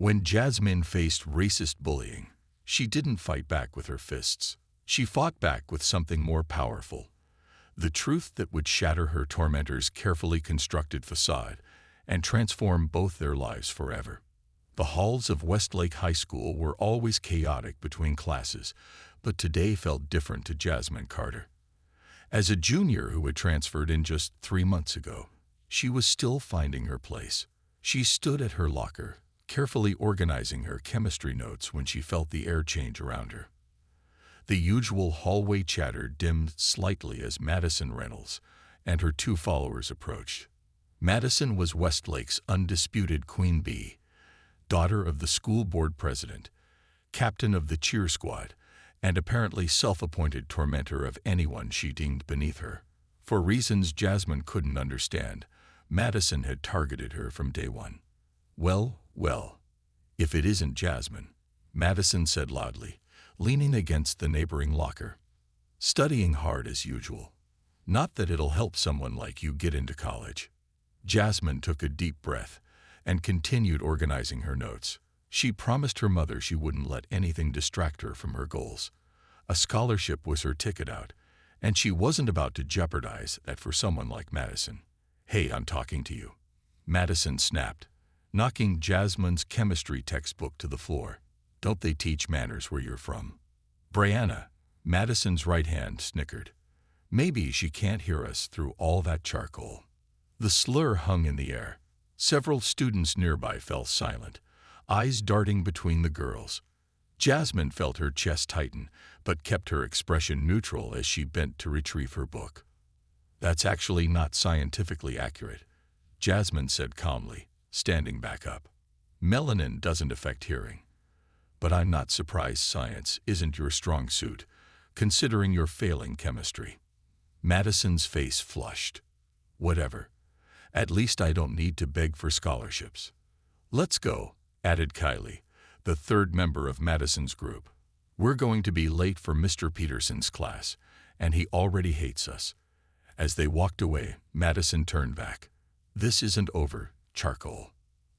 When Jasmine faced racist bullying, she didn't fight back with her fists. She fought back with something more powerful, the truth that would shatter her tormentor's carefully constructed facade and transform both their lives forever. The halls of Westlake High School were always chaotic between classes, but today felt different to Jasmine Carter. As a junior who had transferred in just 3 months ago, she was still finding her place. She stood at her locker, carefully organizing her chemistry notes when she felt the air change around her. The usual hallway chatter dimmed slightly as Madison Reynolds and her 2 followers approached. Madison was Westlake's undisputed queen bee, daughter of the school board president, captain of the cheer squad, and apparently self-appointed tormentor of anyone she deemed beneath her. For reasons Jasmine couldn't understand, Madison had targeted her from day one. Well, if it isn't Jasmine," Madison said loudly, leaning against the neighboring locker. "Studying hard as usual. Not that it'll help someone like you get into college." Jasmine took a deep breath and continued organizing her notes. She promised her mother she wouldn't let anything distract her from her goals. A scholarship was her ticket out, and she wasn't about to jeopardize that for someone like Madison. "Hey, I'm talking to you," Madison snapped, knocking Jasmine's chemistry textbook to the floor. "Don't they teach manners where you're from?" "Brianna," Madison's right hand snickered. "Maybe she can't hear us through all that charcoal." The slur hung in the air. Several students nearby fell silent, eyes darting between the girls. Jasmine felt her chest tighten, but kept her expression neutral as she bent to retrieve her book. "That's actually not scientifically accurate," Jasmine said calmly, standing back up. "Melanin doesn't affect hearing. But I'm not surprised science isn't your strong suit, considering you're failing chemistry." Madison's face flushed. "Whatever. At least I don't need to beg for scholarships." "Let's go," added Kylie, the 3rd member of Madison's group. "We're going to be late for Mr. Peterson's class, and he already hates us." As they walked away, Madison turned back. "This isn't over, charcoal."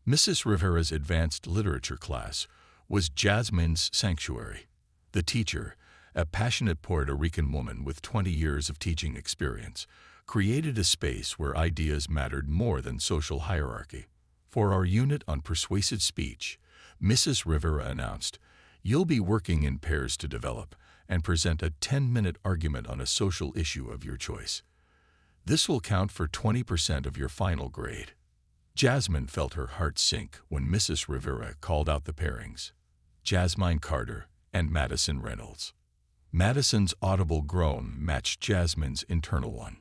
Mrs. Rivera's advanced literature class was Jasmine's sanctuary. The teacher, a passionate Puerto Rican woman with 20 years of teaching experience, created a space where ideas mattered more than social hierarchy. "For our unit on persuasive speech," Mrs. Rivera announced, "you'll be working in pairs to develop and present a 10-minute argument on a social issue of your choice. This will count for 20% of your final grade." Jasmine felt her heart sink when Mrs. Rivera called out the pairings: Jasmine Carter and Madison Reynolds. Madison's audible groan matched Jasmine's internal one.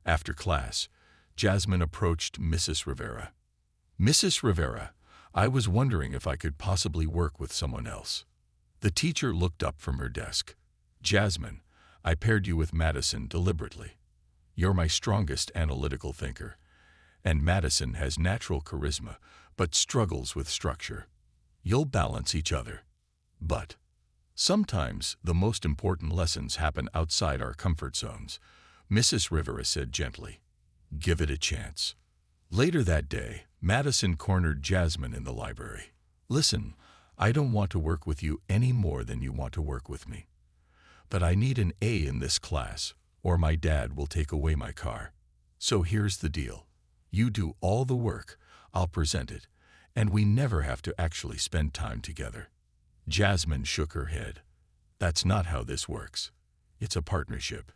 After class, Jasmine approached Mrs. Rivera. "Mrs. Rivera, I was wondering if I could possibly work with someone else." The teacher looked up from her desk. "Jasmine, I paired you with Madison deliberately. You're my strongest analytical thinker, and Madison has natural charisma but struggles with structure. You'll balance each other. But sometimes the most important lessons happen outside our comfort zones," Mrs. Rivera said gently. "Give it a chance." Later that day, Madison cornered Jasmine in the library. "Listen, I don't want to work with you any more than you want to work with me. But I need an A in this class, or my dad will take away my car. So here's the deal. You do all the work, I'll present it, and we never have to actually spend time together." Jasmine shook her head. "That's not how this works. It's a partnership,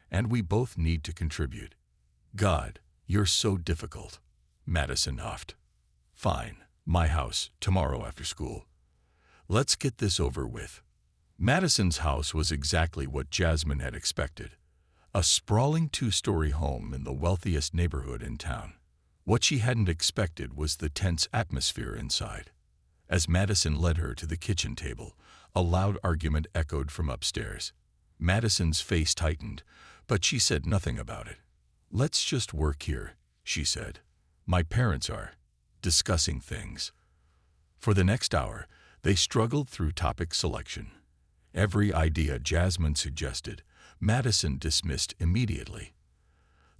and we both need to contribute." "God, you're so difficult," Madison huffed. "Fine, my house, tomorrow after school. Let's get this over with." Madison's house was exactly what Jasmine had expected. A sprawling 2-story home in the wealthiest neighborhood in town. What she hadn't expected was the tense atmosphere inside. As Madison led her to the kitchen table, a loud argument echoed from upstairs. Madison's face tightened, but she said nothing about it. "Let's just work here," she said. "My parents are discussing things." For the next hour, they struggled through topic selection. Every idea Jasmine suggested, Madison dismissed immediately.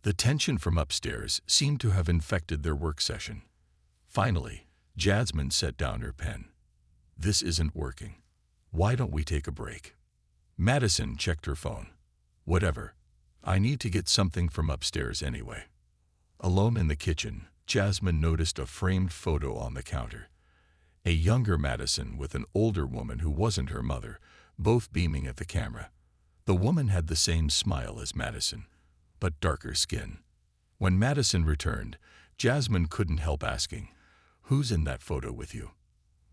The tension from upstairs seemed to have infected their work session. Finally, Jasmine set down her pen. This isn't working. Why don't we take a break? Madison checked her phone. Whatever. I need to get something from upstairs anyway. Alone in the kitchen, Jasmine noticed a framed photo on the counter. A younger Madison with an older woman who wasn't her mother, both beaming at the camera. The woman had the same smile as Madison, but darker skin. When Madison returned, Jasmine couldn't help asking, "Who's in that photo with you?"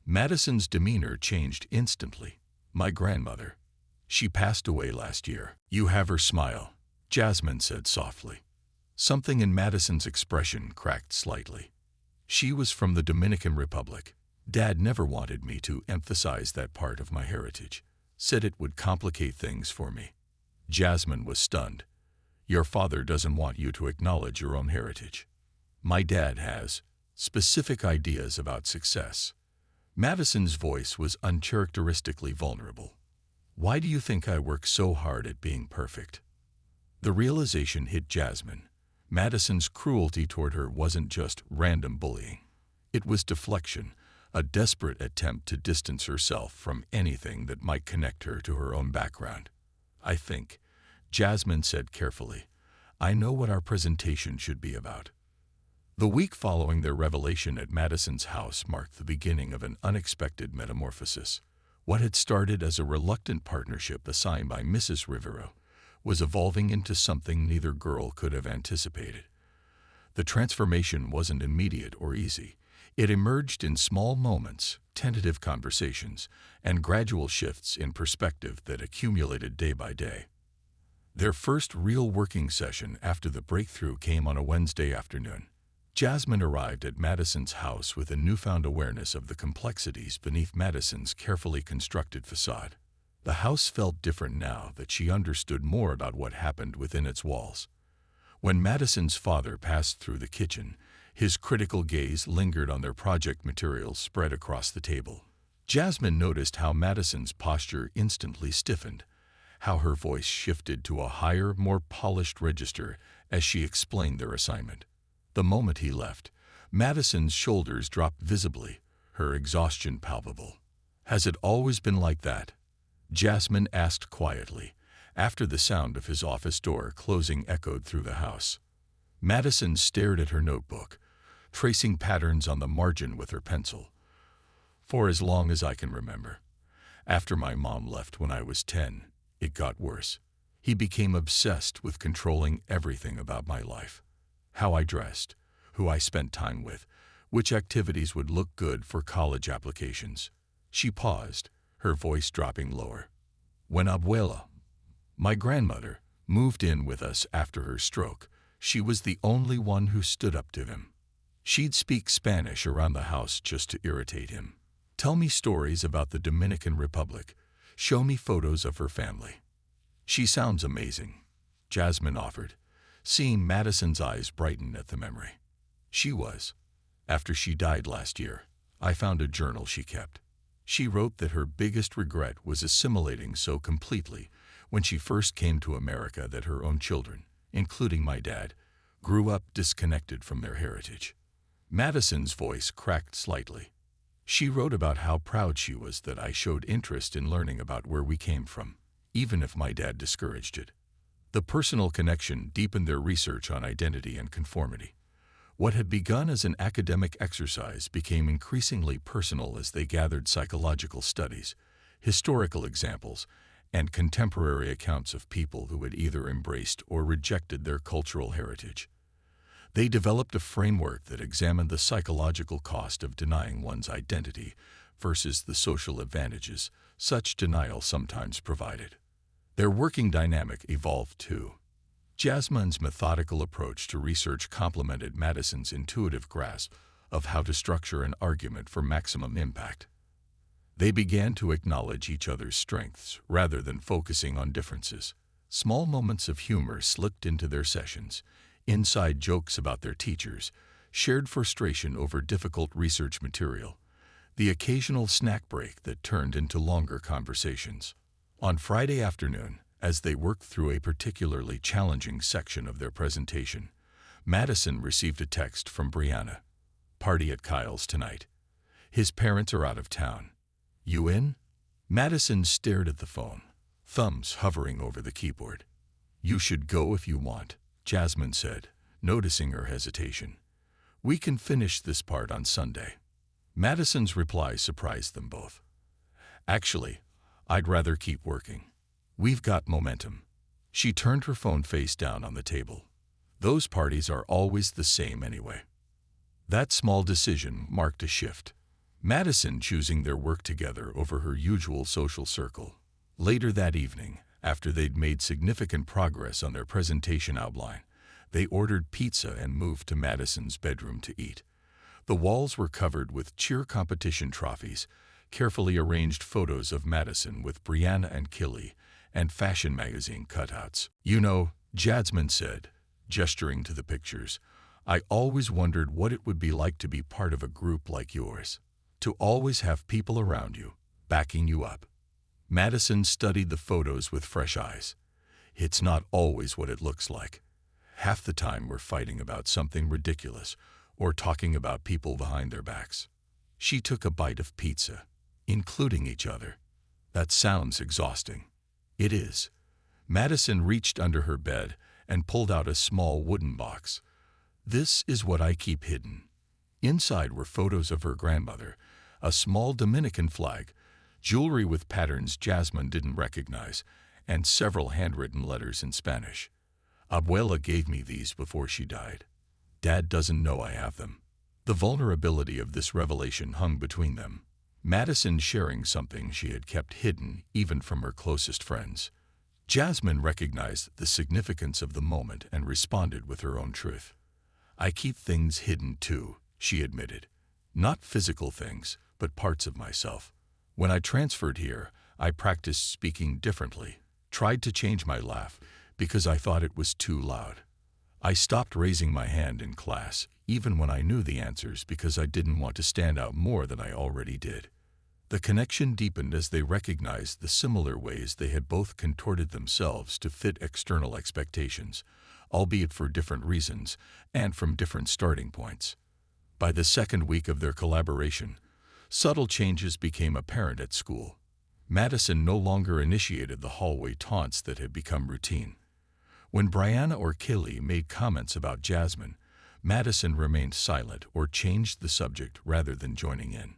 Madison's demeanor changed instantly. "My grandmother. She passed away last year." "You have her smile," Jasmine said softly. Something in Madison's expression cracked slightly. "She was from the Dominican Republic. Dad never wanted me to emphasize that part of my heritage. Said it would complicate things for me." Jasmine was stunned. "Your father doesn't want you to acknowledge your own heritage." "My dad has specific ideas about success." Madison's voice was uncharacteristically vulnerable. "Why do you think I work so hard at being perfect?" The realization hit Jasmine. Madison's cruelty toward her wasn't just random bullying. It was deflection, a desperate attempt to distance herself from anything that might connect her to her own background. "I think," Jasmine said carefully, "I know what our presentation should be about." The week following their revelation at Madison's house marked the beginning of an unexpected metamorphosis. What had started as a reluctant partnership assigned by Mrs. Rivero was evolving into something neither girl could have anticipated. The transformation wasn't immediate or easy. It emerged in small moments, tentative conversations, and gradual shifts in perspective that accumulated day by day. Their first real working session after the breakthrough came on a Wednesday afternoon. Jasmine arrived at Madison's house with a newfound awareness of the complexities beneath Madison's carefully constructed facade. The house felt different now that she understood more about what happened within its walls. When Madison's father passed through the kitchen, his critical gaze lingered on their project materials spread across the table. Jasmine noticed how Madison's posture instantly stiffened, how her voice shifted to a higher, more polished register as she explained their assignment. The moment he left, Madison's shoulders dropped visibly, her exhaustion palpable. "Has it always been like that?" Jasmine asked quietly, after the sound of his office door closing echoed through the house. Madison stared at her notebook, tracing patterns on the margin with her pencil. "For as long as I can remember. After my mom left when I was 10, it got worse. He became obsessed with controlling everything about my life. How I dressed, who I spent time with, which activities would look good for college applications." She paused, her voice dropping lower. "When Abuela, my grandmother, moved in with us after her stroke, she was the only one who stood up to him. She'd speak Spanish around the house just to irritate him. Tell me stories about the Dominican Republic. Show me photos of her family." "She sounds amazing," Jasmine offered, seeing Madison's eyes brighten at the memory. "She was. After she died last year, I found a journal she kept. She wrote that her biggest regret was assimilating so completely when she first came to America that her own children, including my dad, grew up disconnected from their heritage." Madison's voice cracked slightly. "She wrote about how proud she was that I showed interest in learning about where we came from, even if my dad discouraged it." The personal connection deepened their research on identity and conformity. What had begun as an academic exercise became increasingly personal as they gathered psychological studies, historical examples, and contemporary accounts of people who had either embraced or rejected their cultural heritage. They developed a framework that examined the psychological cost of denying one's identity versus the social advantages such denial sometimes provided. Their working dynamic evolved too. Jasmine's methodical approach to research complemented Madison's intuitive grasp of how to structure an argument for maximum impact. They began to acknowledge each other's strengths rather than focusing on differences. Small moments of humor slipped into their sessions, inside jokes about their teachers, shared frustration over difficult research material, the occasional snack break that turned into longer conversations. On Friday afternoon, as they worked through a particularly challenging section of their presentation, Madison received a text from Brianna. "Party at Kyle's tonight. His parents are out of town. You in? Madison stared at the phone, thumbs hovering over the keyboard. You should go if you want, Jasmine said, noticing her hesitation. We can finish this part on Sunday. Madison's reply surprised them both. Actually, I'd rather keep working. We've got momentum. She turned her phone face down on the table. Those parties are always the same anyway. That small decision marked a shift. Madison choosing their work together over her usual social circle. Later that evening, after they'd made significant progress on their presentation outline, they ordered pizza and moved to Madison's bedroom to eat. The walls were covered with cheer competition trophies, carefully arranged photos of Madison with Brianna and Killy, and fashion magazine cutouts. You know, Jasmine said, gesturing to the pictures, I always wondered what it would be like to be part of a group like yours. To always have people around you, backing you up. Madison studied the photos with fresh eyes. It's not always what it looks like. Half the time we're fighting about something ridiculous or talking about people behind their backs. She took a bite of pizza, including each other. That sounds exhausting. It is. Madison reached under her bed and pulled out a small wooden box. This is what I keep hidden. Inside were photos of her grandmother, a small Dominican flag, jewelry with patterns Jasmine didn't recognize, and several handwritten letters in Spanish. Abuela gave me these before she died. Dad doesn't know I have them. The vulnerability of this revelation hung between them. Madison sharing something she had kept hidden even from her closest friends. Jasmine recognized the significance of the moment and responded with her own truth. I keep things hidden too, she admitted. Not physical things, but parts of myself. When I transferred here, I practiced speaking differently, tried to change my laugh because I thought it was too loud. I stopped raising my hand in class, even when I knew the answers, because I didn't want to stand out more than I already did. The connection deepened as they recognized the similar ways they had both contorted themselves to fit external expectations, albeit for different reasons and from different starting points. By the second week of their collaboration, subtle changes became apparent at school. Madison no longer initiated the hallway taunts that had become routine. When Brianna or Killy made comments about Jasmine, Madison remained silent or changed the subject rather than joining in.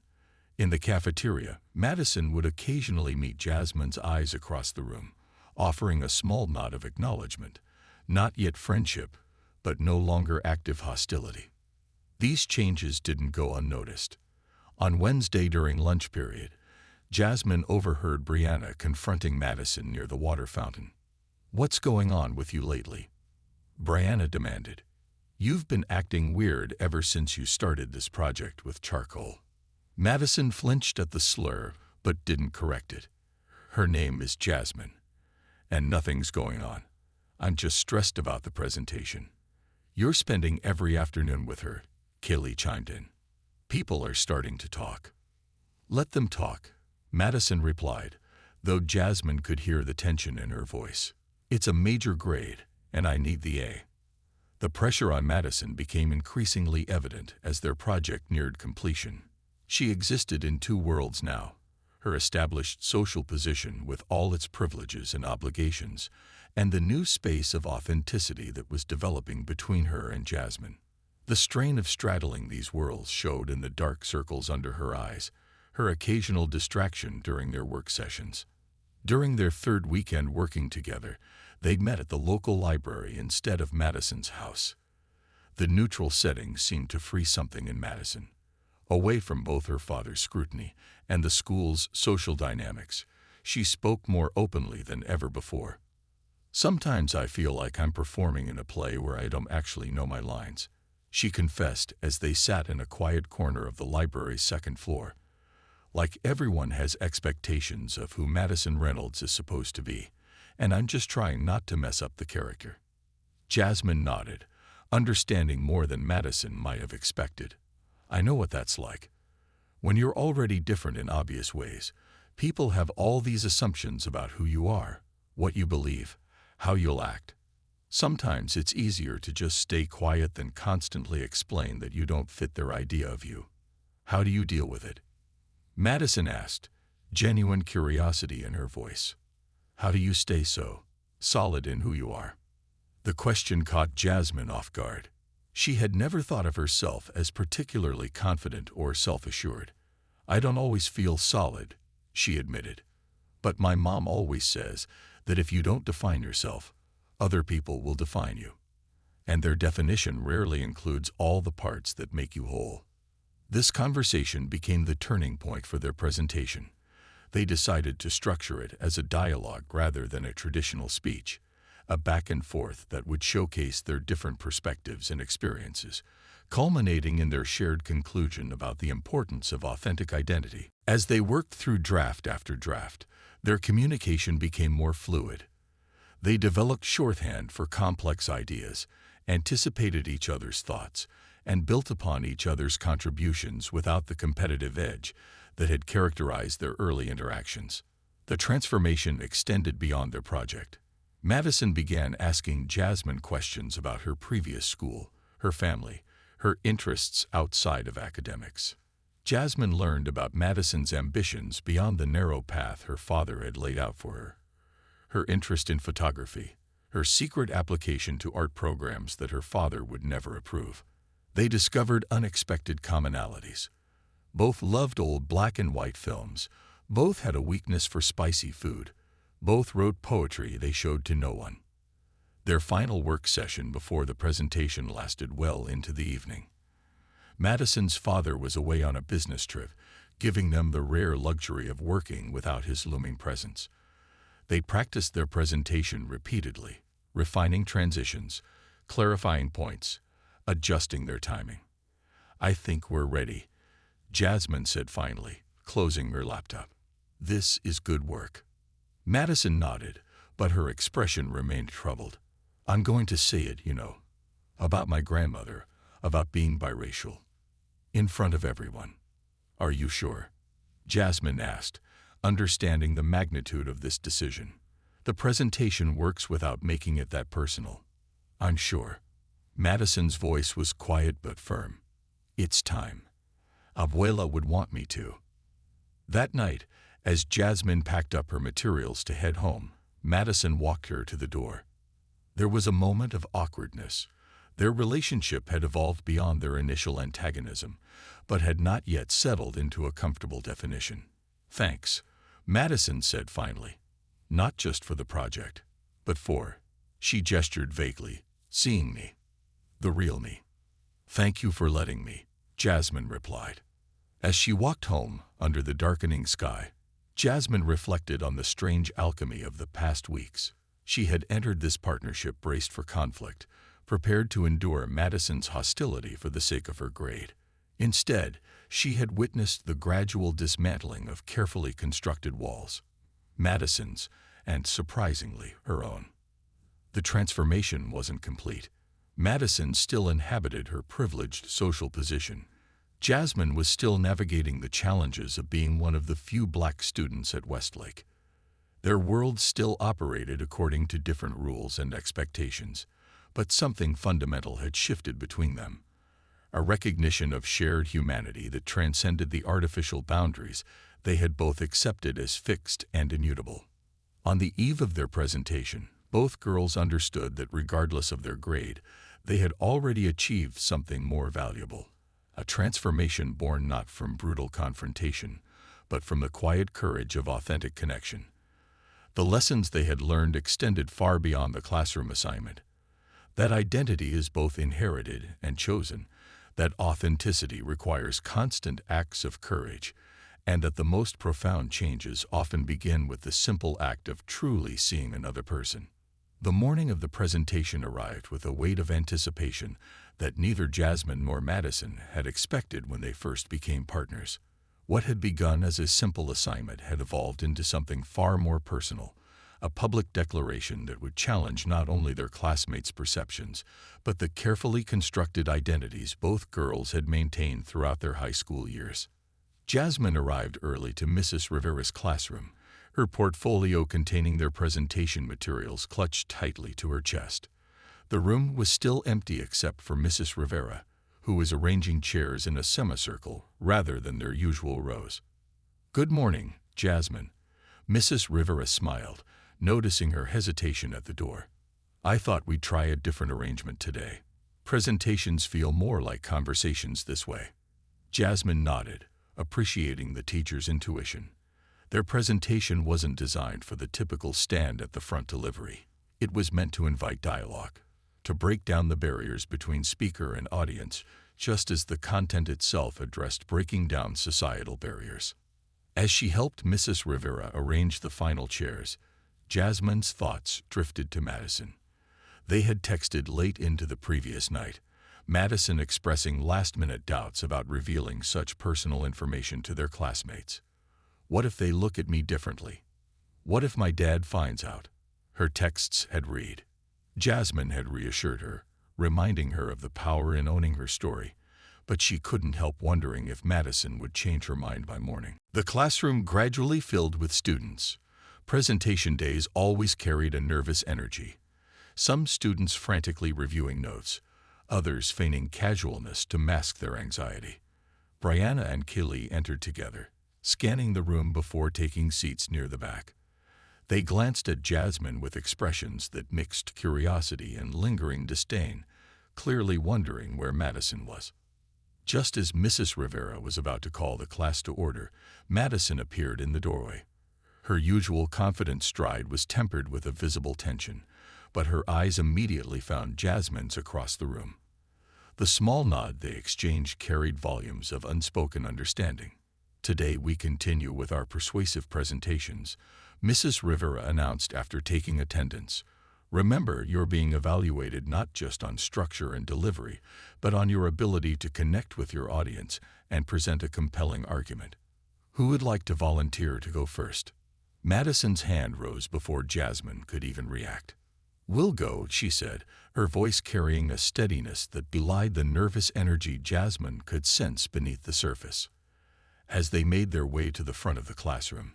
In the cafeteria, Madison would occasionally meet Jasmine's eyes across the room, offering a small nod of acknowledgement. Not yet friendship, but no longer active hostility. These changes didn't go unnoticed. On Wednesday during lunch period, Jasmine overheard Brianna confronting Madison near the water fountain. What's going on with you lately? Brianna demanded. You've been acting weird ever since you started this project with charcoal. Madison flinched at the slur, but didn't correct it. Her name is Jasmine, and nothing's going on. I'm just stressed about the presentation. You're spending every afternoon with her, Killy chimed in. People are starting to talk. Let them talk, Madison replied, though Jasmine could hear the tension in her voice. It's a major grade, and I need the A. The pressure on Madison became increasingly evident as their project neared completion. She existed in two worlds now, her established social position with all its privileges and obligations, and the new space of authenticity that was developing between her and Jasmine. The strain of straddling these worlds showed in the dark circles under her eyes, her occasional distraction during their work sessions. During their third weekend working together, they'd met at the local library instead of Madison's house. The neutral setting seemed to free something in Madison. Away from both her father's scrutiny and the school's social dynamics, she spoke more openly than ever before. Sometimes I feel like I'm performing in a play where I don't actually know my lines, she confessed as they sat in a quiet corner of the library's second floor. Like everyone has expectations of who Madison Reynolds is supposed to be, and I'm just trying not to mess up the character. Jasmine nodded, understanding more than Madison might have expected. I know what that's like. When you're already different in obvious ways, people have all these assumptions about who you are, what you believe, how you'll act. Sometimes it's easier to just stay quiet than constantly explain that you don't fit their idea of you. How do you deal with it? Madison asked, genuine curiosity in her voice. How do you stay so solid in who you are? The question caught Jasmine off guard. She had never thought of herself as particularly confident or self-assured. I don't always feel solid, she admitted. But my mom always says that if you don't define yourself, other people will define you. And their definition rarely includes all the parts that make you whole. This conversation became the turning point for their presentation. They decided to structure it as a dialogue rather than a traditional speech, a back and forth that would showcase their different perspectives and experiences, culminating in their shared conclusion about the importance of authentic identity. As they worked through draft after draft, their communication became more fluid. They developed shorthand for complex ideas, anticipated each other's thoughts, and built upon each other's contributions without the competitive edge that had characterized their early interactions. The transformation extended beyond their project. Madison began asking Jasmine questions about her previous school, her family, her interests outside of academics. Jasmine learned about Madison's ambitions beyond the narrow path her father had laid out for her. Her interest in photography, her secret application to art programs that her father would never approve. They discovered unexpected commonalities. Both loved old black and white films. Both had a weakness for spicy food. Both wrote poetry they showed to no one. Their final work session before the presentation lasted well into the evening. Madison's father was away on a business trip, giving them the rare luxury of working without his looming presence. They practiced their presentation repeatedly, refining transitions, clarifying points, adjusting their timing. I think we're ready, Jasmine said finally, closing her laptop. This is good work. Madison nodded, but her expression remained troubled. I'm going to say it, about my grandmother, about being biracial. In front of everyone. Are you sure? Jasmine asked, understanding the magnitude of this decision. The presentation works without making it that personal. I'm sure. Madison's voice was quiet but firm. It's time. Abuela would want me to. That night, as Jasmine packed up her materials to head home, Madison walked her to the door. There was a moment of awkwardness. Their relationship had evolved beyond their initial antagonism, but had not yet settled into a comfortable definition. Thanks, Madison said finally. Not just for the project, but for, she gestured vaguely, seeing me. The real me. Thank you for letting me, Jasmine replied. As she walked home, under the darkening sky, Jasmine reflected on the strange alchemy of the past weeks. She had entered this partnership braced for conflict, prepared to endure Madison's hostility for the sake of her grade. Instead, she had witnessed the gradual dismantling of carefully constructed walls. Madison's, and surprisingly, her own. The transformation wasn't complete. Madison still inhabited her privileged social position. Jasmine was still navigating the challenges of being one of the few black students at Westlake. Their worlds still operated according to different rules and expectations, but something fundamental had shifted between them. A recognition of shared humanity that transcended the artificial boundaries they had both accepted as fixed and immutable. On the eve of their presentation, both girls understood that regardless of their grade, they had already achieved something more valuable. A transformation born not from brutal confrontation, but from the quiet courage of authentic connection. The lessons they had learned extended far beyond the classroom assignment. That identity is both inherited and chosen, that authenticity requires constant acts of courage, and that the most profound changes often begin with the simple act of truly seeing another person. The morning of the presentation arrived with a weight of anticipation that neither Jasmine nor Madison had expected when they first became partners. What had begun as a simple assignment had evolved into something far more personal, a public declaration that would challenge not only their classmates' perceptions, but the carefully constructed identities both girls had maintained throughout their high school years. Jasmine arrived early to Mrs. Rivera's classroom, her portfolio containing their presentation materials clutched tightly to her chest. The room was still empty except for Mrs. Rivera, who was arranging chairs in a semicircle rather than their usual rows. "Good morning, Jasmine." Mrs. Rivera smiled, noticing her hesitation at the door. "I thought we'd try a different arrangement today. Presentations feel more like conversations this way." Jasmine nodded, appreciating the teacher's intuition. Their presentation wasn't designed for the typical stand-at-the-front delivery. It was meant to invite dialogue, to break down the barriers between speaker and audience, just as the content itself addressed breaking down societal barriers. As she helped Mrs. Rivera arrange the final chairs, Jasmine's thoughts drifted to Madison. They had texted late into the previous night, Madison expressing last-minute doubts about revealing such personal information to their classmates. "What if they look at me differently? What if my dad finds out?" Her texts had read. Jasmine had reassured her, reminding her of the power in owning her story, but she couldn't help wondering if Madison would change her mind by morning. The classroom gradually filled with students. Presentation days always carried a nervous energy. Some students frantically reviewing notes, others feigning casualness to mask their anxiety. Brianna and Kelly entered together, scanning the room before taking seats near the back. They glanced at Jasmine with expressions that mixed curiosity and lingering disdain, clearly wondering where Madison was. Just as Mrs. Rivera was about to call the class to order, Madison appeared in the doorway. Her usual confident stride was tempered with a visible tension, but her eyes immediately found Jasmine's across the room. The small nod they exchanged carried volumes of unspoken understanding. "Today we continue with our persuasive presentations," Mrs. Rivera announced after taking attendance. "Remember, you're being evaluated not just on structure and delivery, but on your ability to connect with your audience and present a compelling argument. Who would like to volunteer to go first?" Madison's hand rose before Jasmine could even react. "We'll go," she said, her voice carrying a steadiness that belied the nervous energy Jasmine could sense beneath the surface. As they made their way to the front of the classroom,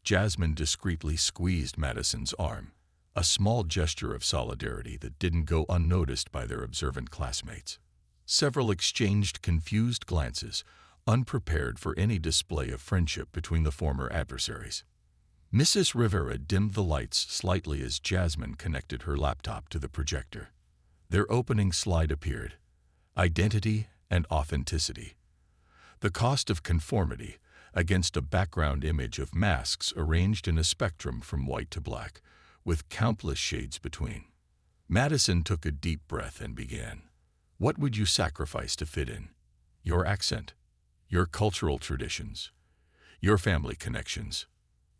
Jasmine discreetly squeezed Madison's arm, a small gesture of solidarity that didn't go unnoticed by their observant classmates. Several exchanged confused glances, unprepared for any display of friendship between the former adversaries. Mrs. Rivera dimmed the lights slightly as Jasmine connected her laptop to the projector. Their opening slide appeared: identity and authenticity. The cost of conformity, against a background image of masks arranged in a spectrum from white to black, with countless shades between. Madison took a deep breath and began. "What would you sacrifice to fit in? Your accent, your cultural traditions, your family connections,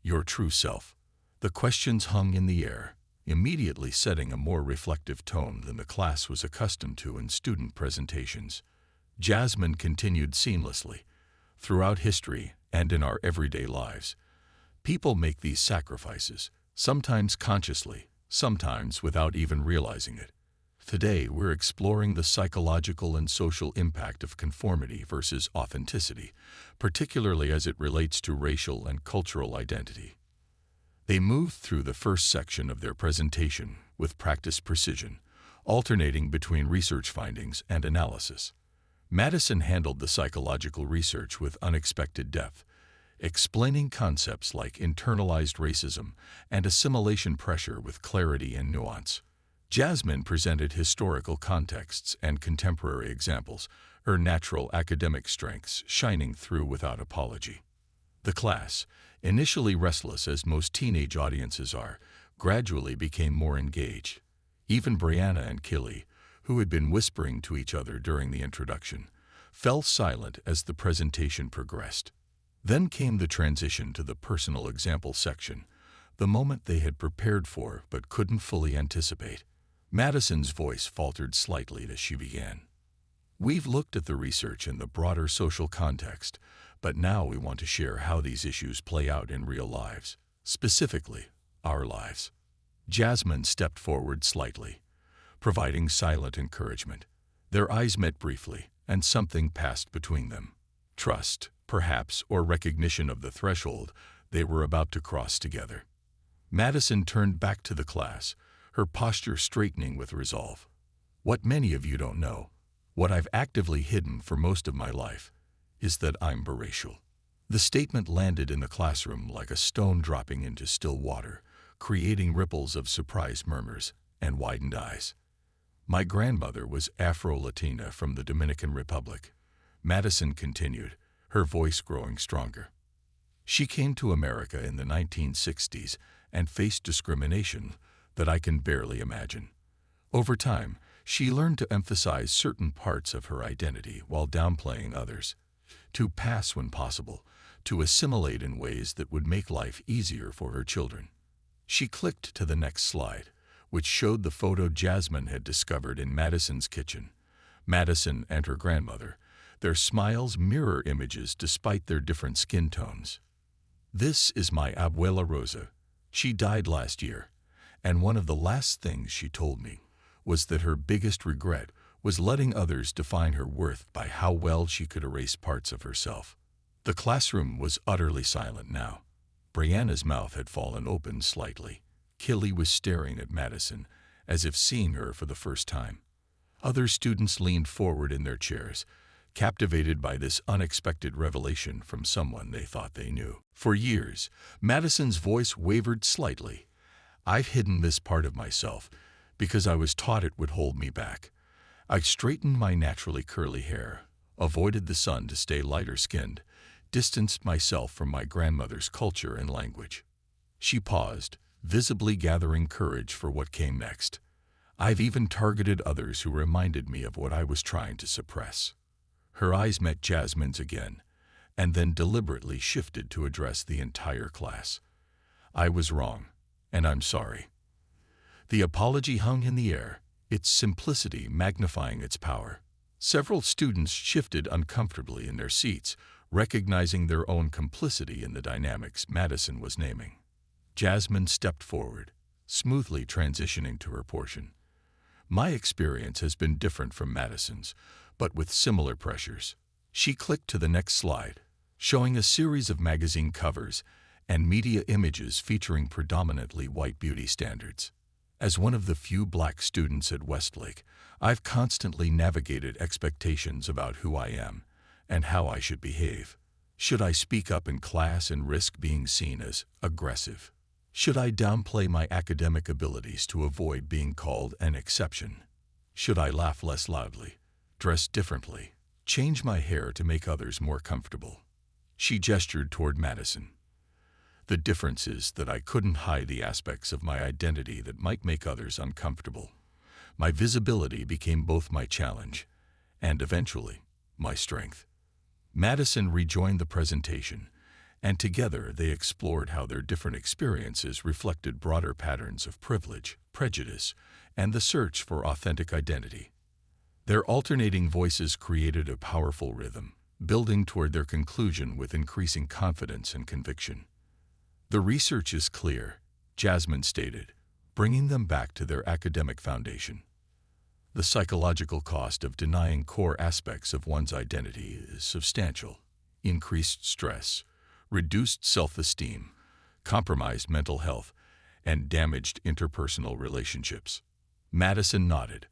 your true self." The questions hung in the air, immediately setting a more reflective tone than the class was accustomed to in student presentations. Jasmine continued seamlessly. "Throughout history and in our everyday lives, people make these sacrifices, sometimes consciously, sometimes without even realizing it. Today, we're exploring the psychological and social impact of conformity versus authenticity, particularly as it relates to racial and cultural identity." They moved through the first section of their presentation with practiced precision, alternating between research findings and analysis. Madison handled the psychological research with unexpected depth, explaining concepts like internalized racism and assimilation pressure with clarity and nuance. Jasmine presented historical contexts and contemporary examples, her natural academic strengths shining through without apology. The class, initially restless as most teenage audiences are, gradually became more engaged. Even Brianna and Kelly, who had been whispering to each other during the introduction, fell silent as the presentation progressed. Then came the transition to the personal example section, the moment they had prepared for but couldn't fully anticipate. Madison's voice faltered slightly as she began. "We've looked at the research in the broader social context, but now we want to share how these issues play out in real lives, specifically, our lives." Jasmine stepped forward slightly, providing silent encouragement. Their eyes met briefly, and something passed between them. Trust, perhaps, or recognition of the threshold they were about to cross together. Madison turned back to the class, her posture straightening with resolve. "What many of you don't know, What I've actively hidden for most of my life is that I'm biracial. The statement landed in the classroom like a stone dropping into still water, creating ripples of surprised murmurs and widened eyes. My grandmother was Afro-Latina from the Dominican Republic. Madison continued, her voice growing stronger. She came to America in the 1960s and faced discrimination that I can barely imagine. Over time, she learned to emphasize certain parts of her identity while downplaying others, to pass when possible, to assimilate in ways that would make life easier for her children. She clicked to the next slide, which showed the photo Jasmine had discovered in Madison's kitchen. Madison and her grandmother, their smiles mirror images despite their different skin tones. This is my abuela Rosa. She died last year, and one of the last things she told me was that her biggest regret was letting others define her worth by how well she could erase parts of herself. The classroom was utterly silent now. Brianna's mouth had fallen open slightly. Killy was staring at Madison, as if seeing her for the first time. Other students leaned forward in their chairs, captivated by this unexpected revelation from someone they thought they knew. For years, Madison's voice wavered slightly. I've hidden this part of myself because I was taught it would hold me back. I straightened my naturally curly hair, avoided the sun to stay lighter-skinned, distanced myself from my grandmother's culture and language. She paused, visibly gathering courage for what came next. I've even targeted others who reminded me of what I was trying to suppress. Her eyes met Jasmine's again, and then deliberately shifted to address the entire class. I was wrong, and I'm sorry. The apology hung in the air, its simplicity magnifying its power. Several students shifted uncomfortably in their seats, recognizing their own complicity in the dynamics Madison was naming. Jasmine stepped forward, smoothly transitioning to her portion. My experience has been different from Madison's, but with similar pressures. She clicked to the next slide, showing a series of magazine covers and media images featuring predominantly white beauty standards. As one of the few black students at Westlake, I've constantly navigated expectations about who I am and how I should behave. Should I speak up in class and risk being seen as aggressive? Should I downplay my academic abilities to avoid being called an exception? Should I laugh less loudly, dress differently, change my hair to make others more comfortable? She gestured toward Madison. The difference is that I couldn't hide the aspects of my identity that might make others uncomfortable. My visibility became both my challenge and, eventually, my strength. Madison rejoined the presentation, and together they explored how their different experiences reflected broader patterns of privilege, prejudice, and the search for authentic identity. Their alternating voices created a powerful rhythm, building toward their conclusion with increasing confidence and conviction. The research is clear, Jasmine stated, bringing them back to their academic foundation. The psychological cost of denying core aspects of one's identity is substantial. Increased stress, reduced self-esteem, compromised mental health, and damaged interpersonal relationships. Madison nodded,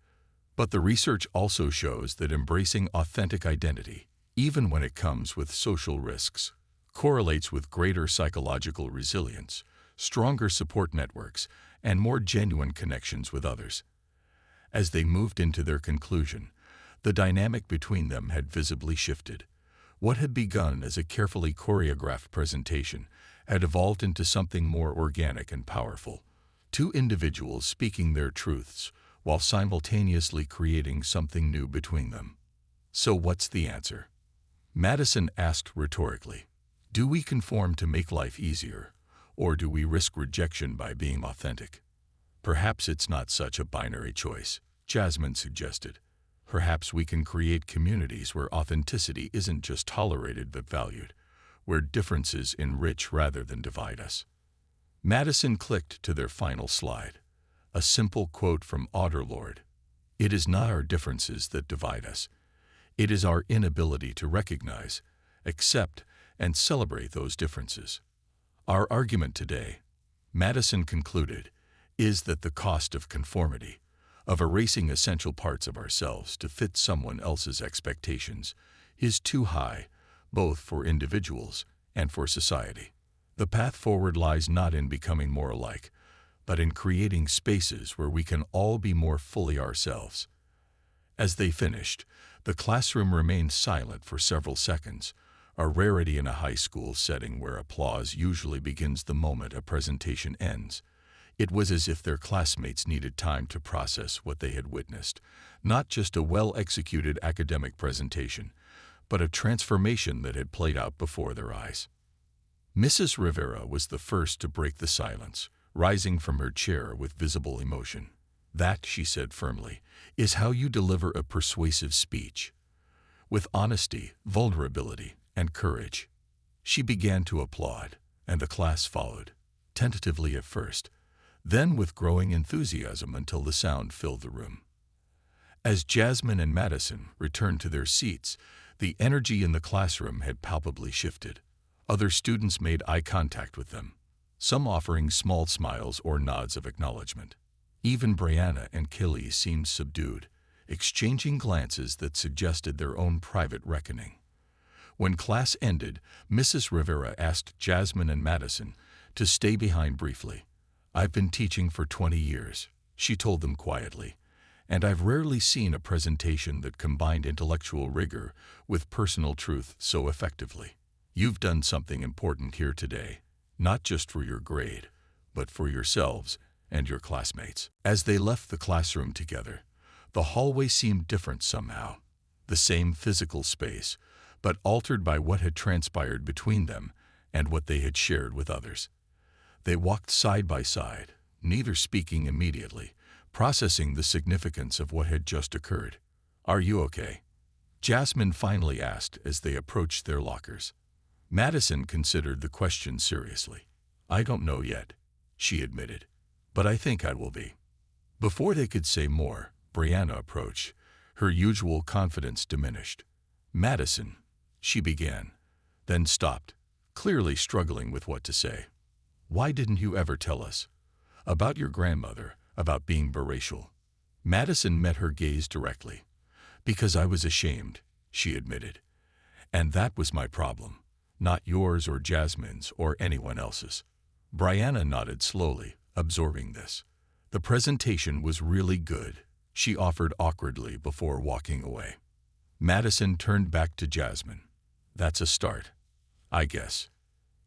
but the research also shows that embracing authentic identity, even when it comes with social risks, correlates with greater psychological resilience, stronger support networks, and more genuine connections with others. As they moved into their conclusion, the dynamic between them had visibly shifted. What had begun as a carefully choreographed presentation had evolved into something more organic and powerful. Two individuals speaking their truths while simultaneously creating something new between them. So what's the answer? Madison asked rhetorically. Do we conform to make life easier, or do we risk rejection by being authentic? Perhaps it's not such a binary choice, Jasmine suggested. Perhaps we can create communities where authenticity isn't just tolerated but valued, where differences enrich rather than divide us. Madison clicked to their final slide, a simple quote from Audre. It is not our differences that divide us. It is our inability to recognize, accept, and celebrate those differences. Our argument today, Madison concluded, is that the cost of conformity, of erasing essential parts of ourselves to fit someone else's expectations, is too high, both for individuals and for society. The path forward lies not in becoming more alike, but in creating spaces where we can all be more fully ourselves. As they finished, the classroom remained silent for several seconds, a rarity in a high school setting where applause usually begins the moment a presentation ends. It was as if their classmates needed time to process what they had witnessed, not just a well-executed academic presentation, but a transformation that had played out before their eyes. Mrs. Rivera was the first to break the silence, rising from her chair with visible emotion. "That," she said firmly, "is how you deliver a persuasive speech. With honesty, vulnerability, and courage." She began to applaud, and the class followed, tentatively at first, then with growing enthusiasm until the sound filled the room. As Jasmine and Madison returned to their seats, the energy in the classroom had palpably shifted. Other students made eye contact with them, some offering small smiles or nods of acknowledgement. Even Brianna and Kelly seemed subdued, exchanging glances that suggested their own private reckoning. When class ended, Mrs. Rivera asked Jasmine and Madison to stay behind briefly. "I've been teaching for 20 years," she told them quietly, "and I've rarely seen a presentation that combined intellectual rigor with personal truth so effectively. You've done something important here today, not just for your grade, but for yourselves and your classmates." As they left the classroom together, the hallway seemed different somehow, the same physical space, but altered by what had transpired between them and what they had shared with others. They walked side by side, neither speaking immediately, processing the significance of what had just occurred. "Are you okay?" Jasmine finally asked as they approached their lockers. Madison considered the question seriously. "I don't know yet," she admitted, "but I think I will be." Before they could say more, Brianna approached, her usual confidence diminished. "Madison," she began, then stopped, clearly struggling with what to say. "Why didn't you ever tell us? About your grandmother, about being biracial?" Madison met her gaze directly. "Because I was ashamed," she admitted. "And that was my problem, not yours or Jasmine's or anyone else's." Brianna nodded slowly, absorbing this. "The presentation was really good," she offered awkwardly before walking away. Madison turned back to Jasmine. "That's a start, I guess."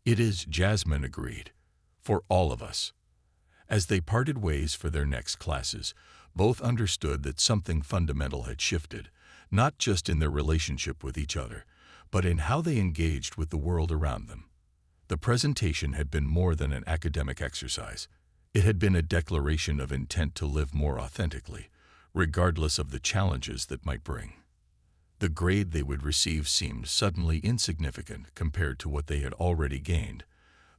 "It is," Jasmine agreed, "for all of us." As they parted ways for their next classes, both understood that something fundamental had shifted, not just in their relationship with each other, but in how they engaged with the world around them. The presentation had been more than an academic exercise. It had been a declaration of intent to live more authentically, regardless of the challenges that might bring. The grade they would receive seemed suddenly insignificant compared to what they had already gained,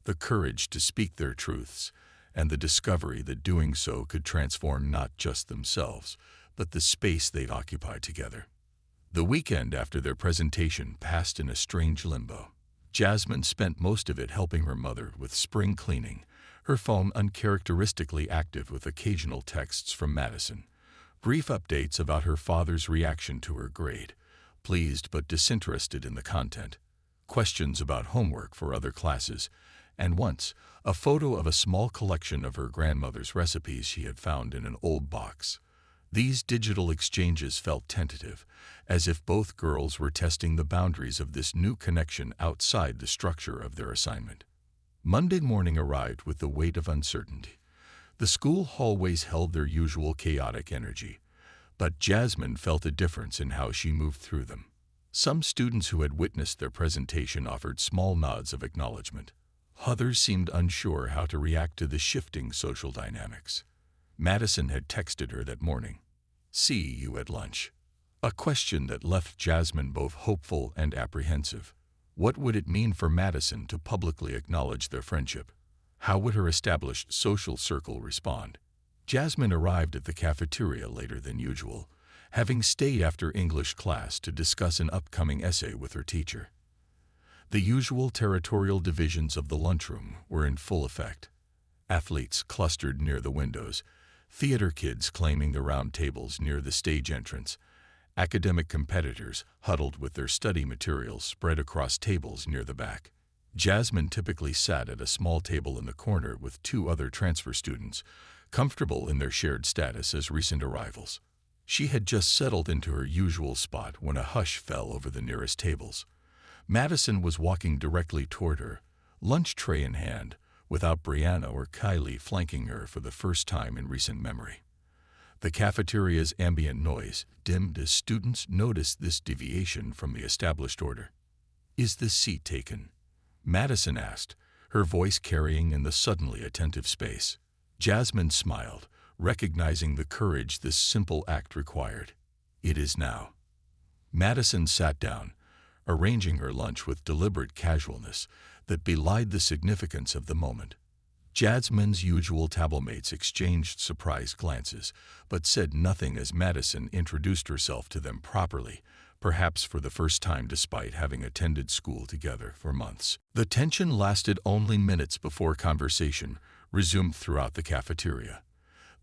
the courage to speak their truths, and the discovery that doing so could transform not just themselves, but the space they'd occupy together. The weekend after their presentation passed in a strange limbo. Jasmine spent most of it helping her mother with spring cleaning, her phone uncharacteristically active with occasional texts from Madison, brief updates about her father's reaction to her grade, pleased but disinterested in the content, questions about homework for other classes, and once, a photo of a small collection of her grandmother's recipes she had found in an old box. These digital exchanges felt tentative, as if both girls were testing the boundaries of this new connection outside the structure of their assignment. Monday morning arrived with the weight of uncertainty. The school hallways held their usual chaotic energy, but Jasmine felt a difference in how she moved through them. Some students who had witnessed their presentation offered small nods of acknowledgement. Others seemed unsure how to react to the shifting social dynamics. Madison had texted her that morning, "See you at lunch," a question that left Jasmine both hopeful and apprehensive. What would it mean for Madison to publicly acknowledge their friendship? How would her established social circle respond? Jasmine arrived at the cafeteria later than usual, having stayed after English class to discuss an upcoming essay with her teacher. The usual territorial divisions of the lunchroom were in full effect. Athletes clustered near the windows, theater kids claiming the round tables near the stage entrance, academic competitors huddled with their study materials spread across tables near the back. Jasmine typically sat at a small table in the corner with two other transfer students, comfortable in their shared status as recent arrivals. She had just settled into her usual spot when a hush fell over the nearest tables. Madison was walking directly toward her, lunch tray in hand, without Brianna or Kylie flanking her for the first time in recent memory. The cafeteria's ambient noise dimmed as students noticed this deviation from the established order. "Is this seat taken?" Madison asked, her voice carrying in the suddenly attentive space. Jasmine smiled, recognizing the courage this simple act required. "It is now." Madison sat down, arranging her lunch with deliberate casualness that belied the significance of the moment. Jasmine's usual tablemmates exchanged surprised glances, but said nothing as Madison introduced herself to them properly, perhaps for the first time despite having attended school together for months. The tension lasted only minutes before conversation resumed throughout the cafeteria,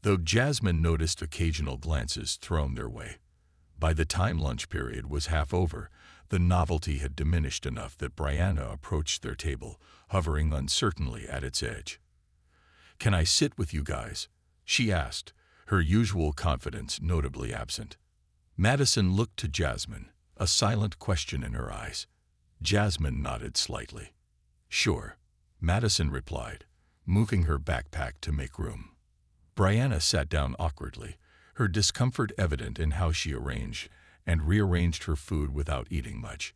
though Jasmine noticed occasional glances thrown their way. By the time lunch period was half over, the novelty had diminished enough that Brianna approached their table, hovering uncertainly at its edge. "Can I sit with you guys?" she asked, her usual confidence notably absent. Madison looked to Jasmine, a silent question in her eyes. Jasmine nodded slightly. "Sure," Madison replied, moving her backpack to make room. Brianna sat down awkwardly, her discomfort evident in how she arranged and rearranged her food without eating much.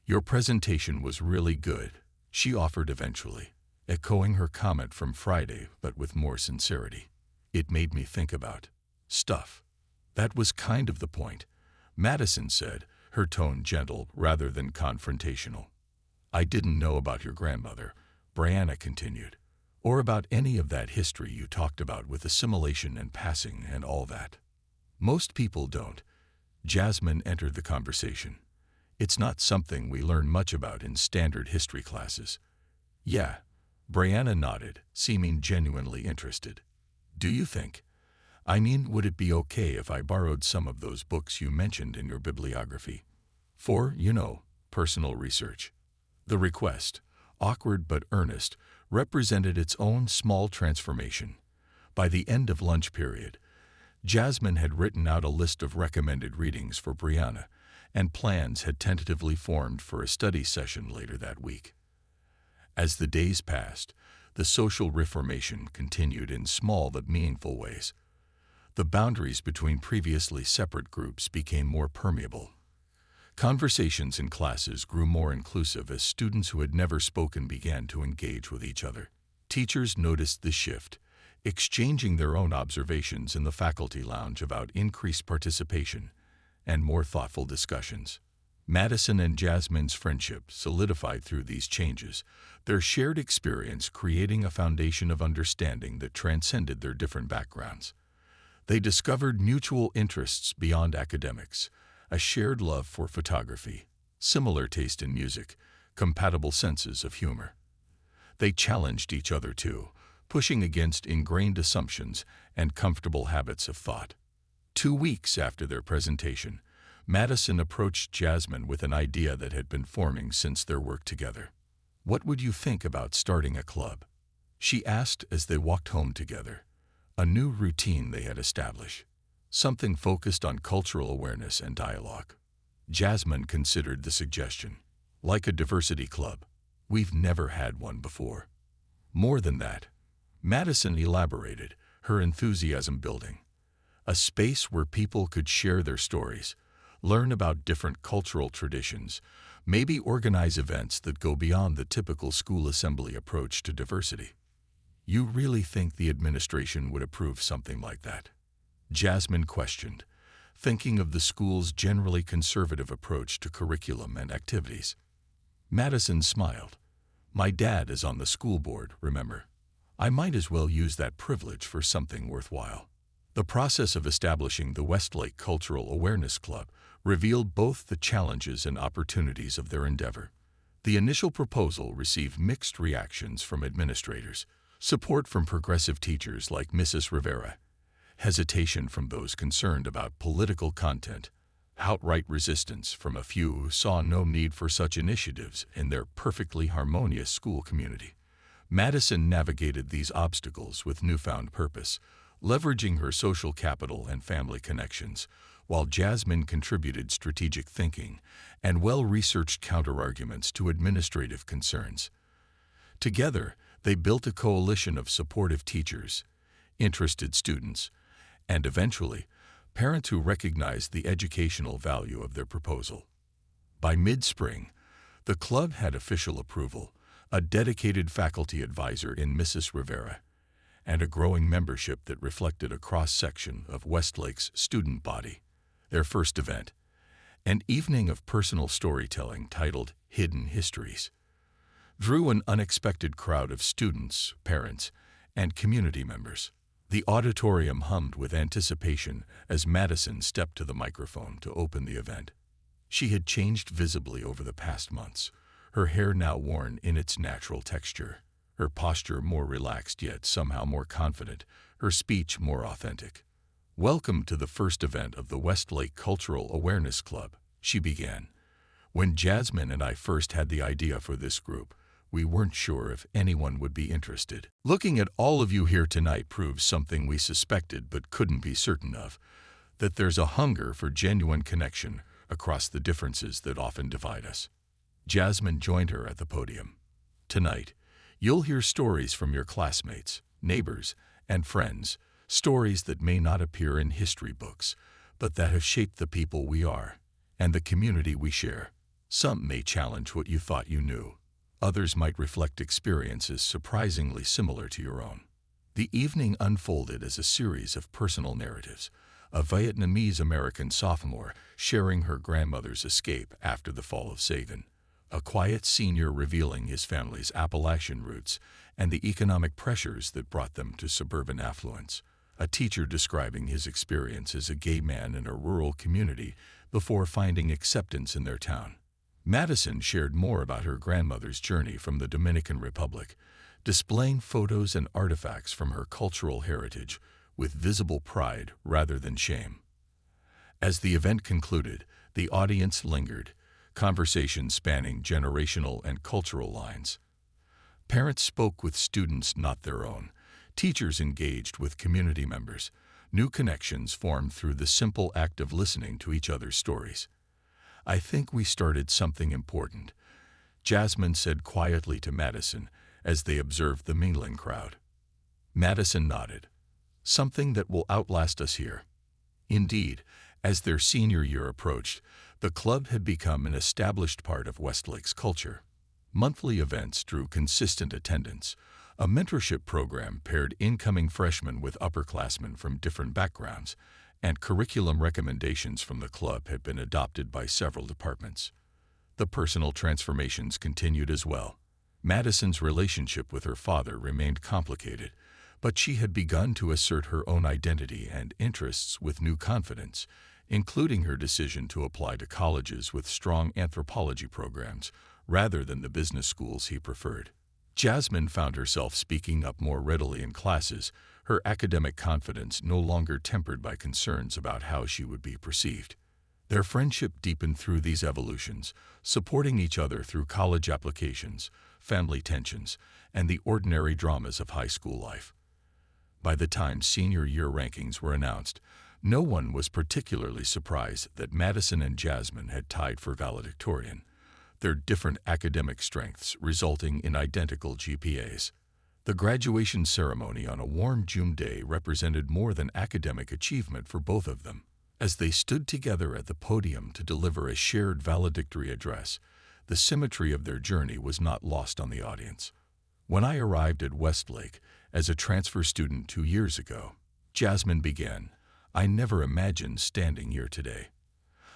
"Your presentation was really good," she offered eventually, echoing her comment from Friday but with more sincerity. "It made me think about stuff." "That was kind of the point," Madison said, her tone gentle rather than confrontational. "I didn't know about your grandmother," Brianna continued, "or about any of that history you talked about with assimilation and passing and all that." "Most people don't." Jasmine entered the conversation. "It's not something we learn much about in standard history classes." "Yeah," Brianna nodded, seeming genuinely interested. "Do you think? I mean, would it be okay if I borrowed some of those books you mentioned in your bibliography? For, personal research." The request, awkward but earnest, represented its own small transformation. By the end of lunch period, Jasmine had written out a list of recommended readings for Brianna, and plans had tentatively formed for a study session later that week. As the days passed, the social reformation continued in small but meaningful ways. The boundaries between previously separate groups became more permeable. Conversations in classes grew more inclusive as students who had never spoken began to engage with each other. Teachers noticed the shift, exchanging their own observations in the faculty lounge about increased participation and more thoughtful discussions. Madison and Jasmine's friendship solidified through these changes, their shared experience creating a foundation of understanding that transcended their different backgrounds. They discovered mutual interests beyond academics, a shared love for photography, similar taste in music, compatible senses of humor. They challenged each other too, pushing against ingrained assumptions and comfortable habits of thought. 2 weeks after their presentation, Madison approached Jasmine with an idea that had been forming since their work together. "What would you think about starting a club?" she asked as they walked home together, a new routine they had established, something focused on cultural awareness and dialogue. Jasmine considered the suggestion. "Like a diversity club. We've never had one before." "More than that," Madison elaborated, her enthusiasm building. "A space where people could share their stories, learn about different cultural traditions, maybe organize events that go beyond the typical school assembly approach to diversity." "You really think the administration would approve something like that?" Jasmine questioned, thinking of the school's generally conservative approach to curriculum and activities. Madison smiled. "My dad is on the school board, remember? I might as well use that privilege for something worthwhile." The process of establishing the Westlake Cultural Awareness Club revealed both the challenges and opportunities of their endeavor. The initial proposal received mixed reactions from administrators, support from progressive teachers like Mrs. Rivera, hesitation from those concerned about political content, outright resistance from a few who saw no need for such initiatives in their perfectly harmonious school community. Madison navigated these obstacles with newfound purpose, leveraging her social capital and family connections, while Jasmine contributed strategic thinking and well-researched counterarguments to administrative concerns. Together, they built a coalition of supportive teachers, interested students, and eventually, parents who recognized the educational value of their proposal. By mid-spring, the club had official approval, a dedicated faculty advisor in Mrs. Rivera, and a growing membership that reflected a cross-section of Westlake's student body. Their first event, an evening of personal storytelling titled Hidden Histories, drew an unexpected crowd of students, parents, and community members. The auditorium hummed with anticipation as Madison stepped to the microphone to open the event. She had changed visibly over the past months, her hair now worn in its natural texture, her posture more relaxed yet somehow more confident, her speech more authentic. "Welcome to the first event of the Westlake Cultural Awareness Club," she began. "When Jasmine and I first had the idea for this group, we weren't sure if anyone would be interested. Looking at all of you here tonight proves something we suspected but couldn't be certain of, that there's a hunger for genuine connection across the differences that often divide us." Jasmine joined her at the podium. "Tonight, you'll hear stories from your classmates, neighbors, and friends, stories that may not appear in history books, but that have shaped the people we are and the community we share. Some may challenge what you thought you knew. Others might reflect experiences surprisingly similar to your own." The evening unfolded as a series of personal narratives, a Vietnamese-American sophomore sharing her grandmother's escape after the fall of Saigon, a quiet senior revealing his family's Appalachian roots and the economic pressures that brought them to suburban affluence, a teacher describing his experience as a gay man in a rural community before finding acceptance in their town. Madison shared more about her grandmother's journey from the Dominican Republic, displaying photos and artifacts from her cultural heritage with visible pride rather than shame. As the event concluded, the audience lingered, conversations spanning generational and cultural lines. Parents spoke with students not their own. Teachers engaged with community members. New connections formed through the simple act of listening to each other's stories. "I think we started something important," Jasmine said quietly to Madison as they observed the mingling crowd. Madison nodded. "Something that will outlast us here." Indeed, as their senior year approached, the club had become an established part of Westlake's culture. Monthly events drew consistent attendance. A mentorship program paired incoming freshmen with upperclassmen from different backgrounds, and curriculum recommendations from the club had been adopted by several departments. The personal transformations continued as well. Madison's relationship with her father remained complicated, but she had begun to assert her own identity and interests with new confidence, including her decision to apply to colleges with strong anthropology programs rather than the business schools he preferred. Jasmine found herself speaking up more readily in classes, her academic confidence no longer tempered by concerns about how she would be perceived. Their friendship deepened through these evolutions, supporting each other through college applications, family tensions, and the ordinary dramas of high school life. By the time senior year rankings were announced, no one was particularly surprised that Madison and Jasmine had tied for valedictorian, their different academic strengths resulting in identical GPAs. The graduation ceremony on a warm June day represented more than academic achievement for both of them. As they stood together at the podium to deliver a shared valedictory address, the symmetry of their journey was not lost on the audience. "When I arrived at Westlake as a transfer student 2 years ago," Jasmine began, "I never imagined standing here today.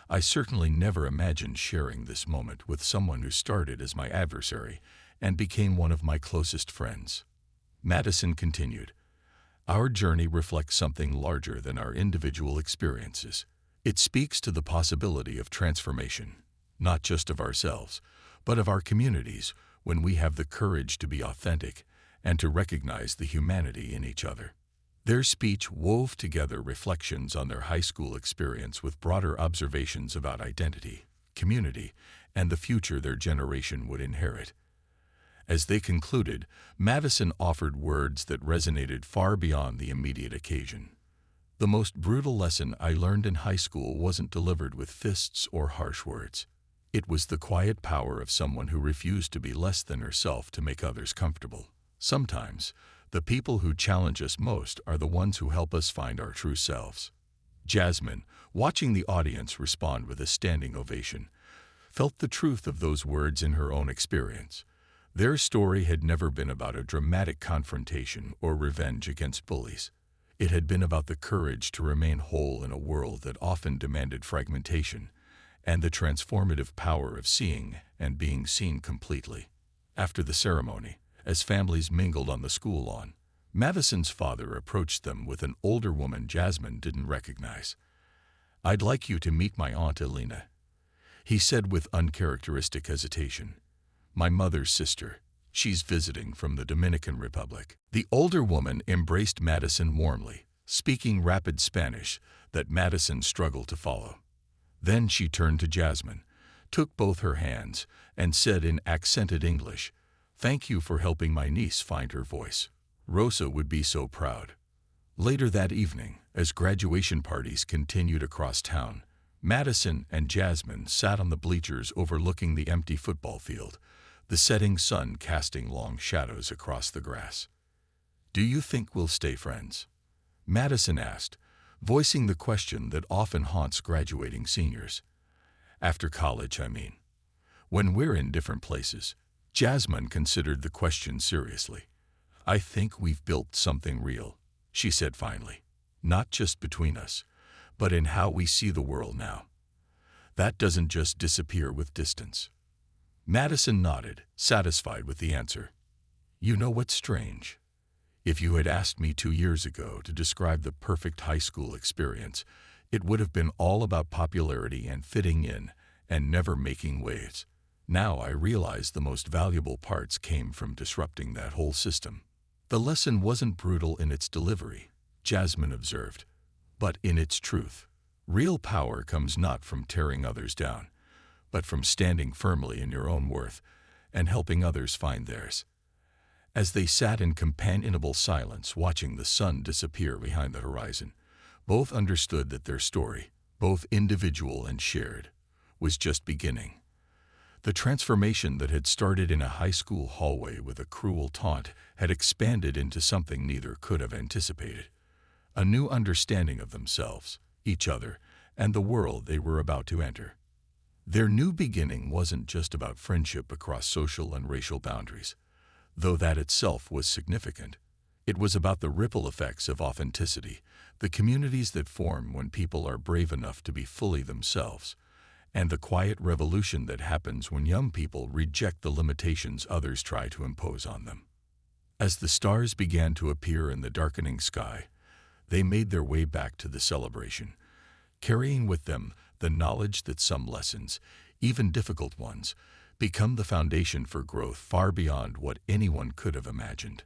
I certainly never imagined sharing this moment with someone who started as my adversary and became one of my closest friends." Madison continued, "Our journey reflects something larger than our individual experiences. It speaks to the possibility of transformation, not just of ourselves, but of our communities when we have the courage to be authentic and to recognize the humanity in each other." Their speech wove together reflections on their high school experience with broader observations about identity, community, and the future their generation would inherit. As they concluded, Madison offered words that resonated far beyond the immediate occasion. The most brutal lesson I learned in high school wasn't delivered with fists or harsh words. It was the quiet power of someone who refused to be less than herself to make others comfortable. Sometimes, the people who challenge us most are the ones who help us find our true selves. Jasmine, watching the audience respond with a standing ovation, felt the truth of those words in her own experience. Their story had never been about a dramatic confrontation or revenge against bullies. It had been about the courage to remain whole in a world that often demanded fragmentation, and the transformative power of seeing and being seen completely. After the ceremony, as families mingled on the school lawn, Madison's father approached them with an older woman Jasmine didn't recognize. "I'd like you to meet my Aunt Elena," he said with uncharacteristic hesitation. "My mother's sister. She's visiting from the Dominican Republic." The older woman embraced Madison warmly, speaking rapid Spanish that Madison struggled to follow. Then she turned to Jasmine, took both her hands, and said in accented English, "Thank you for helping my niece find her voice. Rosa would be so proud." Later that evening, as graduation parties continued across town, Madison and Jasmine sat on the bleachers overlooking the empty football field, the setting sun casting long shadows across the grass. "Do you think we'll stay friends?" Madison asked, voicing the question that often haunts graduating seniors. "After college, I mean. When we're in different places." Jasmine considered the question seriously. "I think we've built something real," she said finally. "Not just between us, but in how we see the world now. That doesn't just disappear with distance." Madison nodded, satisfied with the answer. "You know what's strange? If you had asked me 2 years ago to describe the perfect high school experience, it would have been all about popularity and fitting in and never making waves. Now I realize the most valuable parts came from disrupting that whole system." "The lesson wasn't brutal in its delivery," Jasmine observed, "but in its truth. Real power comes not from tearing others down, but from standing firmly in your own worth and helping others find theirs." As they sat in companionable silence watching the sun disappear behind the horizon, both understood that their story, both individual and shared, was just beginning. The transformation that had started in a high school hallway with a cruel taunt had expanded into something neither could have anticipated. A new understanding of themselves, each other, and the world they were about to enter. Their new beginning wasn't just about friendship across social and racial boundaries, though that itself was significant. It was about the ripple effects of authenticity, the communities that form when people are brave enough to be fully themselves, and the quiet revolution that happens when young people reject the limitations others try to impose on them. As the stars began to appear in the darkening sky, they made their way back to the celebration, carrying with them the knowledge that some lessons, even difficult ones, become the foundation for growth far beyond what anyone could have imagined.